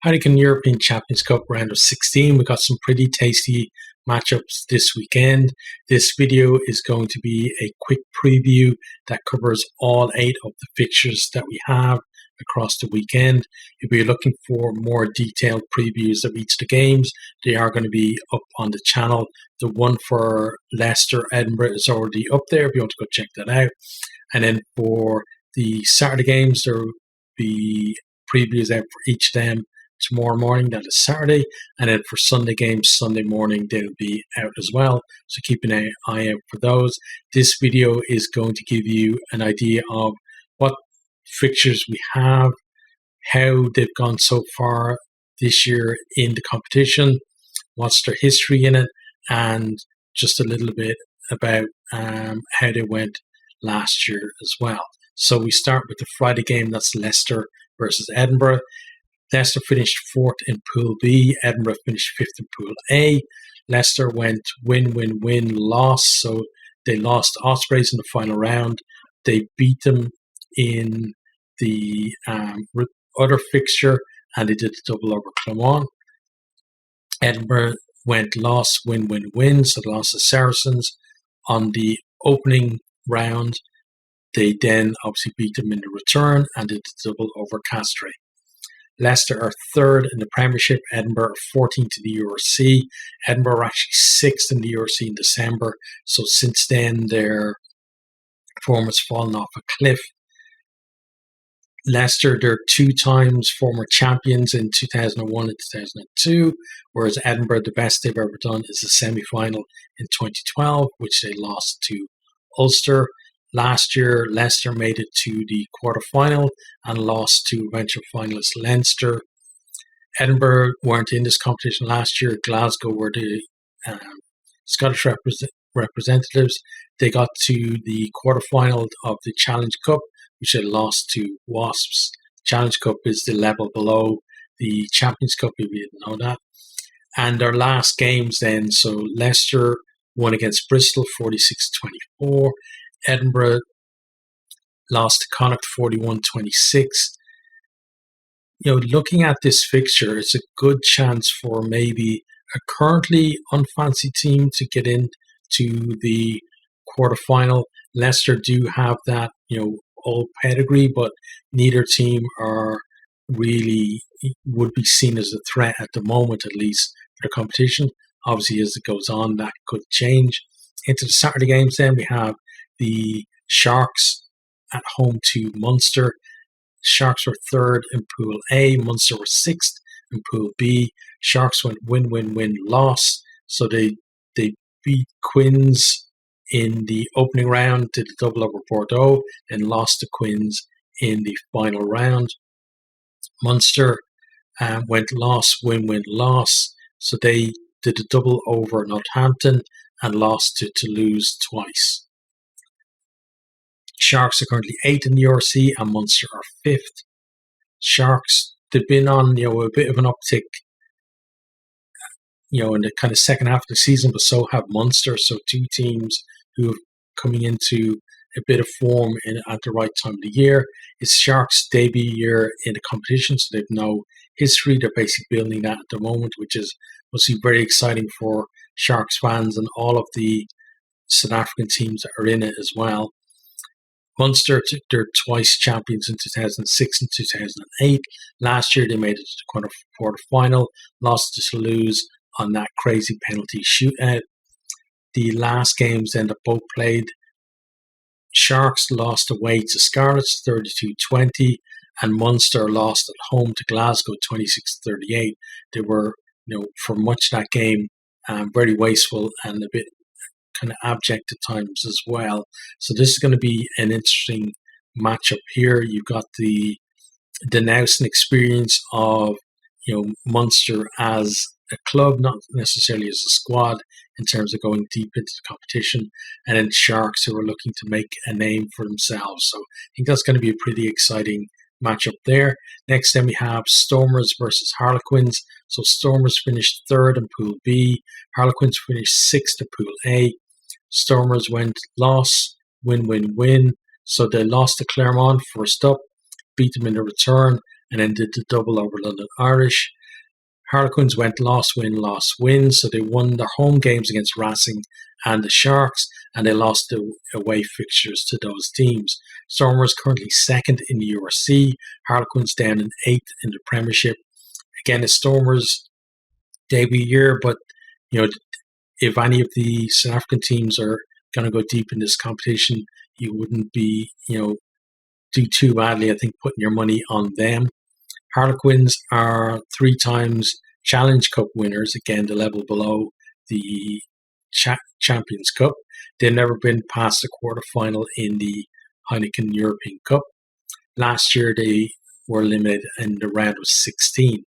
Heineken European Champions Cup round of 16. We got some pretty tasty matchups this weekend. This video is going to be a quick preview that covers all 8 of the fixtures that we have across the weekend. If you're looking for more detailed previews of each of the games, they are going to be up on the channel. The one for Leicester, Edinburgh is already up there if you want to go check that out. And then for the Saturday games, there will be previews out for each of them tomorrow morning, that is Saturday, and then for Sunday games, Sunday morning, they'll be out as well. So keep an eye out for those. This video is going to give you an idea of what fixtures we have, how they've gone so far this year in the competition, what's their history in it, and just a little bit about how they went last year as well. So we start with the Friday game, that's Leicester versus Edinburgh. Leicester finished 4th in Pool B. Edinburgh finished 5th in Pool A. Leicester went win, loss. So they lost Ospreys in the final round. They beat them in the other fixture, and they did a double over Clermont. Edinburgh went loss, win. So they lost the Saracens on the opening round. They then obviously beat them in the return and did a double over Castres. Leicester are 3rd in the Premiership. Edinburgh are 14th in the URC. Edinburgh are actually 6th in the URC in December. So since then, their form has fallen off a cliff. Leicester, they're 2 times former champions in 2001 and 2002, whereas Edinburgh, the best they've ever done is a semi-final in 2012, which they lost to Ulster. Last year, Leicester made it to the quarter-final and lost to eventual finalist Leinster. Edinburgh weren't in this competition last year. Glasgow were the Scottish representatives. They got to the quarter-final of the Challenge Cup, which they lost to Wasps. Challenge Cup is the level below the Champions Cup, if you didn't know that. And their last games then, so Leicester won against Bristol 46-24. Edinburgh lost to Connacht 41-26. Looking at this fixture, it's a good chance for maybe a currently unfancy team to get into the quarterfinal. Leicester do have that, old pedigree, but neither team are really would be seen as a threat at the moment, at least for the competition. Obviously, as it goes on, that could change. Into the Saturday games, then we have the Sharks at home to Munster. Sharks were 3rd in Pool A. Munster were 6th in Pool B. Sharks went win, loss. So they beat Quins in the opening round, did a double over Bordeaux, and lost to Quins in the final round. Munster went loss, win, loss. So they did a double over Northampton and lost to Toulouse twice. Sharks are currently 8th in the URC and Munster are 5th. Sharks, they've been on a bit of an uptick in the kind of second half of the season, but so have Munster. So 2 teams who are coming into a bit of form at the right time of the year. It's Sharks' debut year in the competition, so they've no history. They're basically building that at the moment, which is must be very exciting for Sharks fans and all of the South African teams that are in it as well. Munster, they're twice champions in 2006 and 2008. Last year, they made it to the quarter-final, lost to Toulouse on that crazy penalty shootout. The last games then that both played, Sharks lost away to Scarlets 32-20, and Munster lost at home to Glasgow 26-38. They were, for much of that game, very wasteful and a bit kind of abject at times as well. So this is going to be an interesting matchup here. You've got the Denousen experience of Munster as a club, not necessarily as a squad in terms of going deep into the competition, and then Sharks who are looking to make a name for themselves. So I think that's going to be a pretty exciting matchup there. Next then we have Stormers versus Harlequins. So Stormers finished 3rd in Pool B. Harlequins finished 6th in Pool A. Stormers went loss, win. So they lost to Clermont first up, beat them in the return, and then did the double over London Irish. Harlequins went lost, win, so they won their home games against Racing and the Sharks, and they lost the away fixtures to those teams. Stormers currently second in the URC, Harlequins down in 8th in the Premiership. Again, it's Stormers' debut year, but if any of the South African teams are going to go deep in this competition, you wouldn't be, do too badly, I think, putting your money on them. Harlequins are 3 times Challenge Cup winners, again, the level below the Champions Cup. They've never been past the quarterfinal in the Heineken European Cup. Last year, they were eliminated in the round of 16.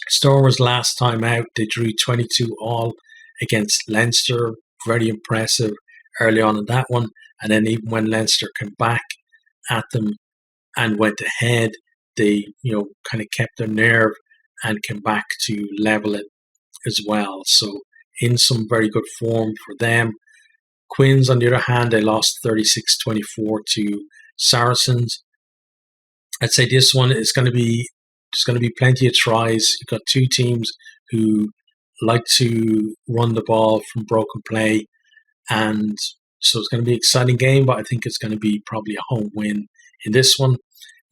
Stormers last time out, they drew 22-all against Leinster. Very impressive early on in that one. And then even when Leinster came back at them and went ahead, they, kind of kept their nerve and came back to level it as well. So in some very good form for them. Quins, on the other hand, they lost 36-24 to Saracens. I'd say this one is going to be, there's going to be plenty of tries. You've got 2 teams who like to run the ball from broken play, and so it's going to be an exciting game, but I think it's going to be probably a home win in this one.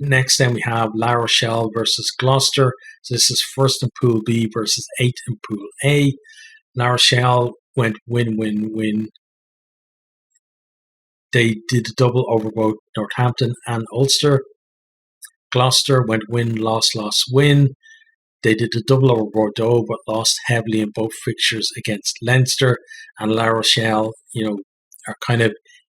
Next, then we have La Rochelle versus Gloucester. So this is first in Pool B versus 8th in Pool A. La Rochelle went win. They did a double over both Northampton and Ulster. Gloucester went win, loss, win. They did a double over Bordeaux, but lost heavily in both fixtures against Leinster. And La Rochelle, are kind of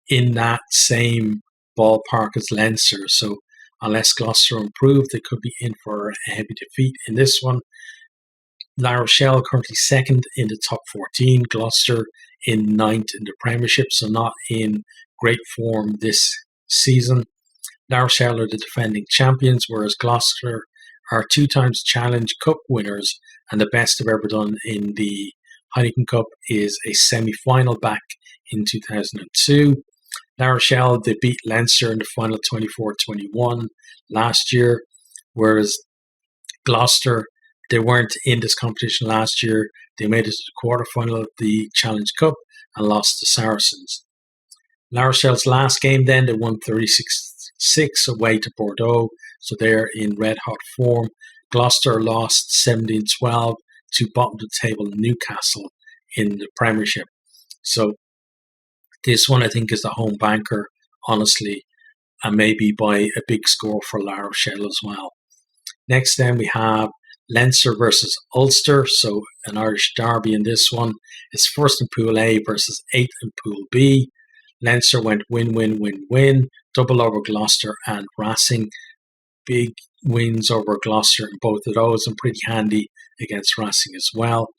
in that same ballpark as Leinster. So unless Gloucester improve, they could be in for a heavy defeat in this one. La Rochelle currently second in the top 14. Gloucester in 9th in the Premiership, so not in great form this season. La Rochelle are the defending champions, whereas Gloucester are 2 times Challenge Cup winners, and the best they've ever done in the Heineken Cup is a semi-final back in 2002. La Rochelle, they beat Leinster in the final 24-21 last year, whereas Gloucester, they weren't in this competition last year. They made it to the quarterfinal of the Challenge Cup and lost to Saracens. La Rochelle's last game then, they won 36-6 away to Bordeaux, so they're in red-hot form. Gloucester lost 17-12 to bottom-of-the-table Newcastle in the Premiership. So this one, I think, is the home banker, honestly, and maybe by a big score for La Rochelle as well. Next, then, we have Leinster versus Ulster, so an Irish derby in this one. It's first in Pool A versus 8th in Pool B. Leinster went win, double over Gloucester and Racing. Big wins over Gloucester in both of those, and pretty handy against Racing as well.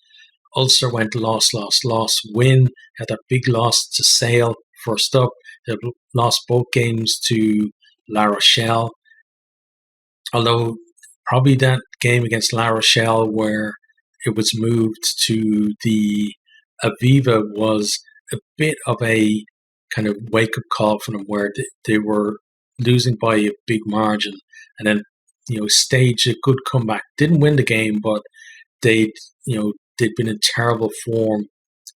Ulster went loss, win. Had that big loss to Sale first up. They lost both games to La Rochelle. Although probably that game against La Rochelle where it was moved to the Aviva was a bit of a kind of wake-up call for them, where they were losing by a big margin and then, staged a good comeback. Didn't win the game, but they'd been in terrible form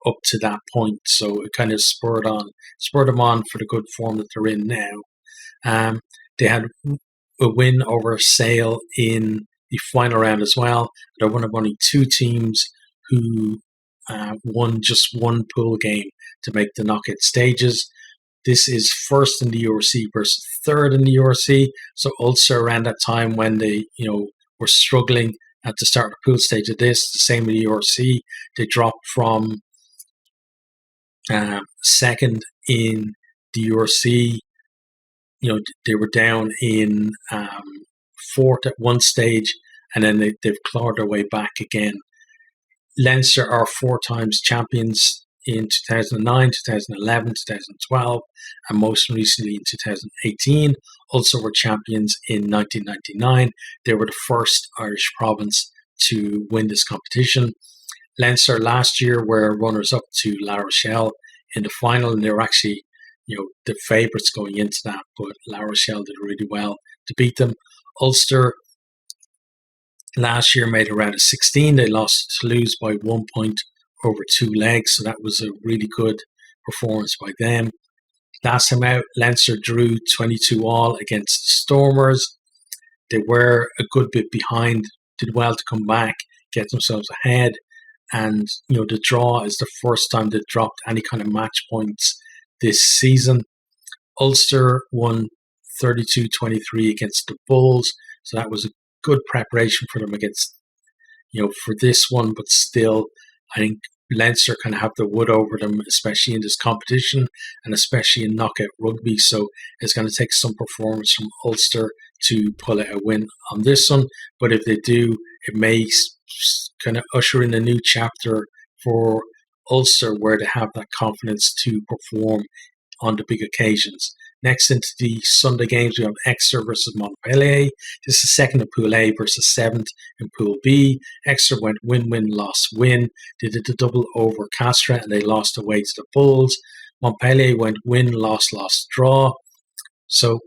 up to that point. So it kind of spurred them on for the good form that they're in now. They had a win over Sale in the final round as well. They're one of only 2 teams who won just one pool game to make the knockout stages. This is first in the URC versus third in the URC. So Ulster around that time when they, were struggling at the start of the pool stage of this, the same in the URC. They dropped from second in the URC. They were down in fourth at one stage, and then they've clawed their way back again. Leinster are 4 times champions in 2009, 2011, 2012, and most recently in 2018. Ulster were champions in 1999. They were the first Irish province to win this competition. Leinster last year were runners-up to La Rochelle in the final, and they were actually, the favourites going into that, but La Rochelle did really well to beat them. Ulster last year made a round of 16. They lost to Toulouse by 1 point over 2 legs, so that was a really good performance by them. Last time out, Leinster drew 22-all against the Stormers. They were a good bit behind, did well to come back, get themselves ahead. And, the draw is the first time they've dropped any kind of match points this season. Ulster won 32-23 against the Bulls. So that was a good preparation for them against, for this one. But still, I think Leinster kind of have the wood over them, especially in this competition and especially in knockout rugby. So it's going to take some performance from Ulster to pull out a win on this one. But if they do, it may kind of usher in a new chapter for Ulster where they have that confidence to perform on the big occasions. Next into the Sunday games, we have Exeter versus Montpellier. This is second in Pool A versus seventh in Pool B. Exeter went win-win, loss-win. They did the double over Castres and they lost away to the Bulls. Montpellier went win, loss, draw. So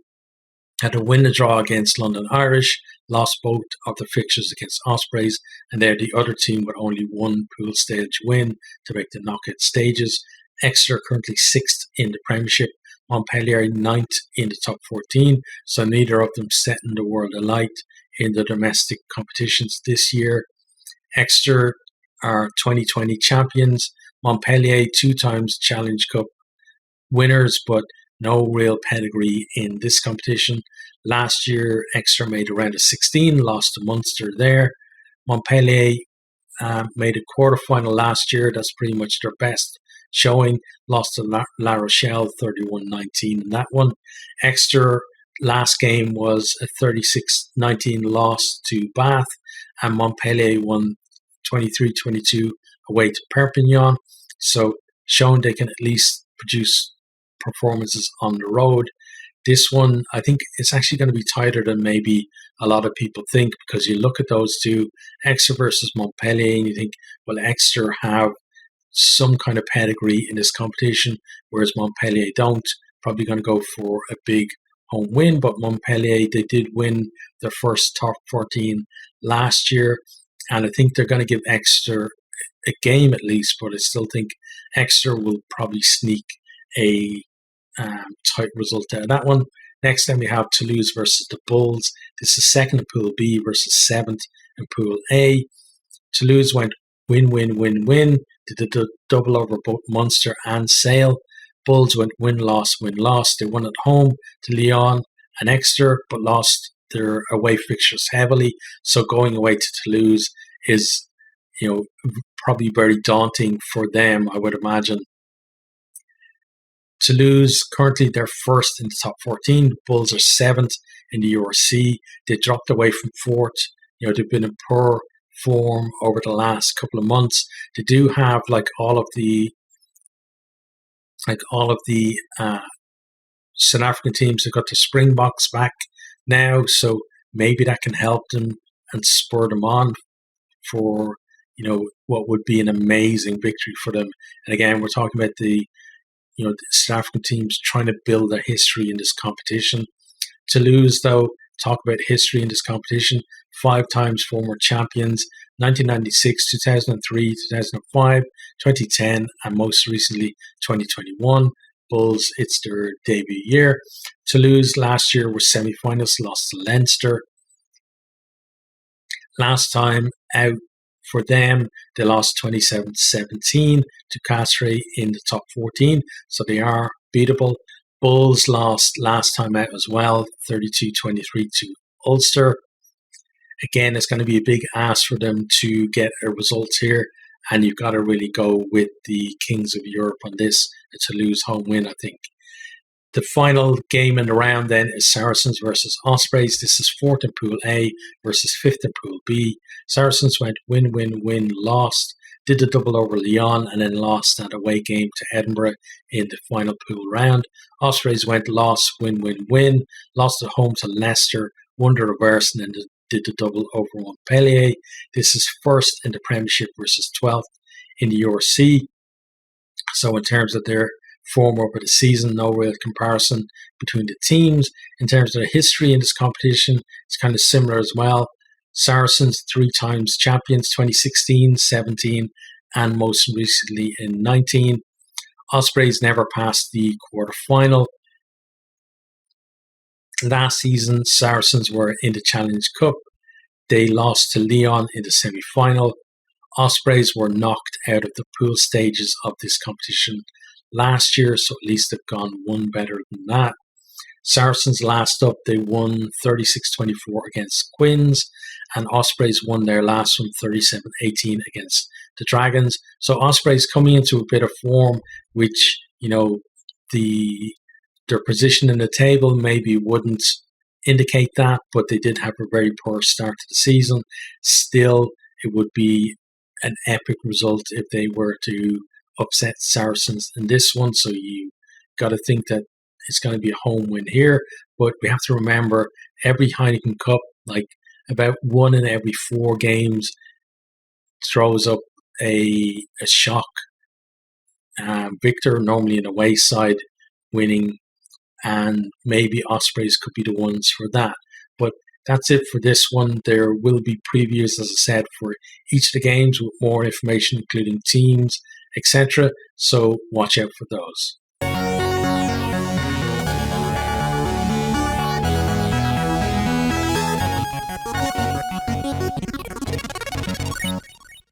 had to win the draw against London Irish, lost both of the fixtures against Ospreys, and they're the other team with only one pool stage win to make the knockout stages. Exeter currently 6th in the Premiership, Montpellier 9th in the top 14, so neither of them setting the world alight in the domestic competitions this year. Exeter are 2020 champions, Montpellier 2 times Challenge Cup winners, but no real pedigree in this competition. Last year, Exeter made a round of 16, lost to Munster there. Montpellier made a quarterfinal last year. That's pretty much their best showing. Lost to La Rochelle 31-19 in that one. Exeter last game was a 36-19 loss to Bath, and Montpellier won 23-22 away to Perpignan. So showing they can at least produce performances on the road. This one, I think it's actually going to be tighter than maybe a lot of people think, because you look at those two, Exeter versus Montpellier, and you think, well, Exeter have some kind of pedigree in this competition, whereas Montpellier don't. Probably going to go for a big home win, but Montpellier, they did win their first top 14 last year, and I think they're going to give Exeter a game at least, but I still think Exeter will probably sneak a tight result out of that one. Next time we have Toulouse versus the Bulls. This is second in Pool B versus 7th in Pool A. Toulouse went win-win-win-win. Did the double over both Munster and Sale. Bulls went win-loss. They won at home to Lyon and Exeter, but lost their away fixtures heavily. So going away to Toulouse is, probably very daunting for them, I would imagine. Toulouse, currently they're first in the top 14. The Bulls are 7th in the URC. They dropped away from 4th. They've been in poor form over the last couple of months. They do have all of the South African teams have got the Springboks back now, so maybe that can help them and spur them on for what would be an amazing victory for them. And again, we're talking about the South African teams trying to build their history in this competition. Toulouse, though, talk about history in this competition. 5 times former champions, 1996, 2003, 2005, 2010, and most recently 2021. Bulls, it's their debut year. Toulouse last year were semi-finalists, lost to Leinster. Last time out for them, they lost 27-17 to Castres in the top 14, so they are beatable. Bulls lost last time out as well, 32-23 to Ulster. Again, it's going to be a big ask for them to get a result here, and you've got to really go with the Kings of Europe on this, a Toulouse home win, I think. The final game in the round then is Saracens versus Ospreys. This is 4th in Pool A versus 5th in Pool B. Saracens went win-win-win, lost, did the double over Lyon, and then lost that away game to Edinburgh in the final pool round. Ospreys went loss, win-win-win, lost at home to Leicester, won the reverse, and then did the double over Montpellier. This is 1st in the Premiership versus 12th in the URC. So in terms of their form over the season. No real comparison between the teams. In terms of the history in this competition, it's kind of similar as well. Saracens, 3 times champions, 2016, 17, and most recently in 19. Ospreys never passed the quarter-final. Last season, Saracens were in the Challenge Cup. They lost to Lyon in the semi-final. Ospreys were knocked out of the pool stages of this competition last year, so at least they've gone one better than that. Saracens last up, they won 36-24 against Quins, and Ospreys won their last one 37-18 against the Dragons. So Ospreys coming into a bit of form, which, their position in the table maybe wouldn't indicate that, but they did have a very poor start to the season. Still, it would be an epic result if they were to upset Saracens in this one. So you got to think that it's going to be a home win here. But we have to remember every Heineken Cup, like about 1 in every 4 games, throws up a shock victor, normally an away side winning, and maybe Ospreys could be the ones for that. But that's it for this one. There will be previews, as I said, for each of the games with more information, including teams, etc. So watch out for those.